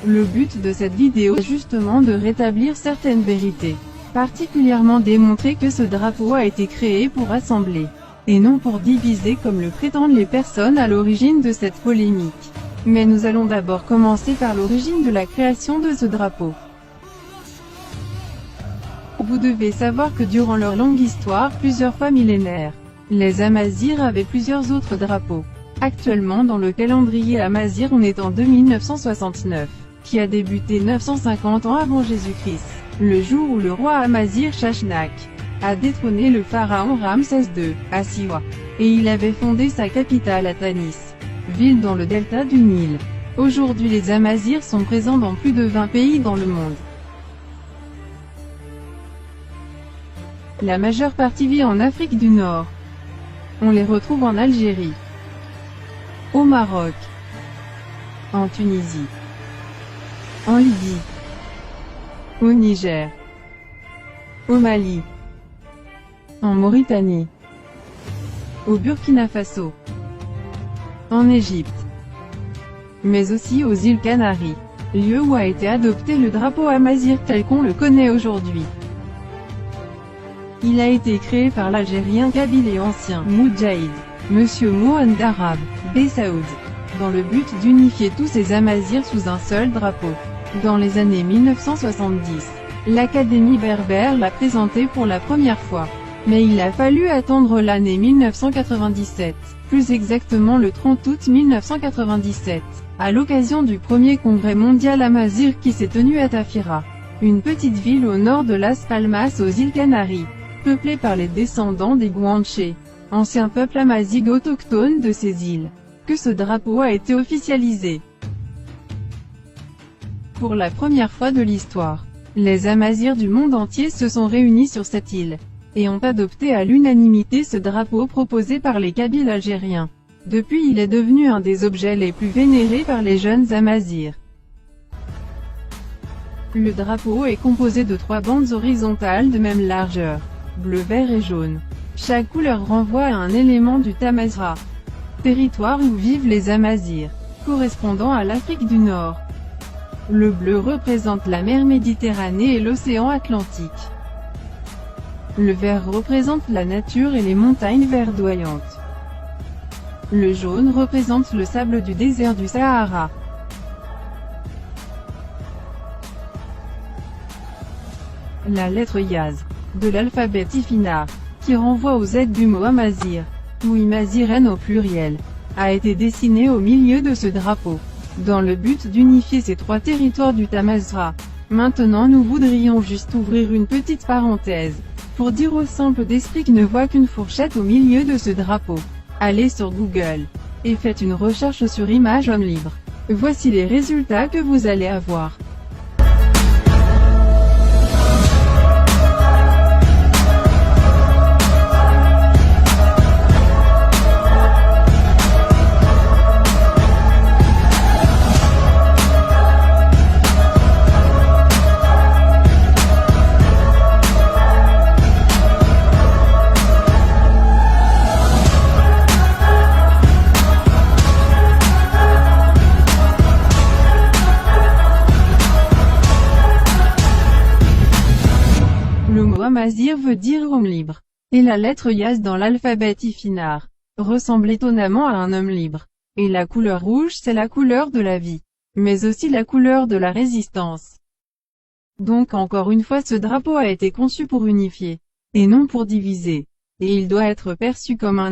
Le but de cette vidéo est justement de rétablir certaines vérités, particulièrement démontrer que ce drapeau a été créé pour rassembler, et non pour diviser comme le prétendent les personnes à l'origine de cette polémique. Mais nous allons d'abord commencer par l'origine de la création de ce drapeau. Vous devez savoir que durant leur longue histoire plusieurs fois millénaire, les Amazirs avaient plusieurs autres drapeaux. Actuellement dans le calendrier Amazir on est en 2969, qui a débuté 950 ans avant Jésus-Christ, le jour où le roi Amazir Shashnak a détrôné le pharaon Ramsès II, à Siwa, et il avait fondé sa capitale à Tanis, ville dans le delta du Nil. Aujourd'hui les Amazirs sont présents dans plus de 20 pays dans le monde. La majeure partie vit en Afrique du Nord. On les retrouve en Algérie, au Maroc, en Tunisie, en Libye, au Niger, au Mali, en Mauritanie, au Burkina Faso, en Égypte, mais aussi aux îles Canaries, lieu où a été adopté le drapeau amazigh tel qu'on le connaît aujourd'hui. Il a été créé par l'Algérien kabyle et ancien Moudjahid, Monsieur Mohamed Arab Bessaoud, dans le but d'unifier tous ces Amazirs sous un seul drapeau. Dans les années 1970, l'Académie berbère l'a présenté pour la première fois. Mais il a fallu attendre l'année 1997, plus exactement le 30 août 1997, à l'occasion du premier congrès mondial Amazigh qui s'est tenu à Tafira, une petite ville au nord de Las Palmas aux îles Canaries, peuplée par les descendants des Guanches, ancien peuple amazigh autochtone de ces îles, que ce drapeau a été officialisé. Pour la première fois de l'histoire, les Amazirs du monde entier se sont réunis sur cette île, et ont adopté à l'unanimité ce drapeau proposé par les Kabyles algériens. Depuis il est devenu un des objets les plus vénérés par les jeunes Amazirs. Le drapeau est composé de 3 bandes horizontales de même largeur, bleu, vert et jaune. Chaque couleur renvoie à un élément du Tamazgha, territoire où vivent les Amazirs, correspondant à l'Afrique du Nord. Le bleu représente la mer Méditerranée et l'océan Atlantique. Le vert représente la nature et les montagnes verdoyantes. Le jaune représente le sable du désert du Sahara. La lettre Yaz, de l'alphabet Ifina, qui renvoie au Z du mot Amazir, ou Imaziren au pluriel, a été dessinée au milieu de ce drapeau, dans le but d'unifier ces 3 territoires du Tamazgha. Maintenant nous voudrions juste ouvrir une petite parenthèse, pour dire aux simples d'esprit qui ne voient qu'une fourchette au milieu de ce drapeau. Allez sur Google, et faites une recherche sur image homme libre. Voici les résultats que vous allez avoir. Amazir veut dire homme libre, et la lettre Yaz dans l'alphabet Ifinar ressemble étonnamment à un homme libre. Et la couleur rouge c'est la couleur de la vie, mais aussi la couleur de la résistance. Donc encore une fois ce drapeau a été conçu pour unifier, et non pour diviser, et il doit être perçu comme un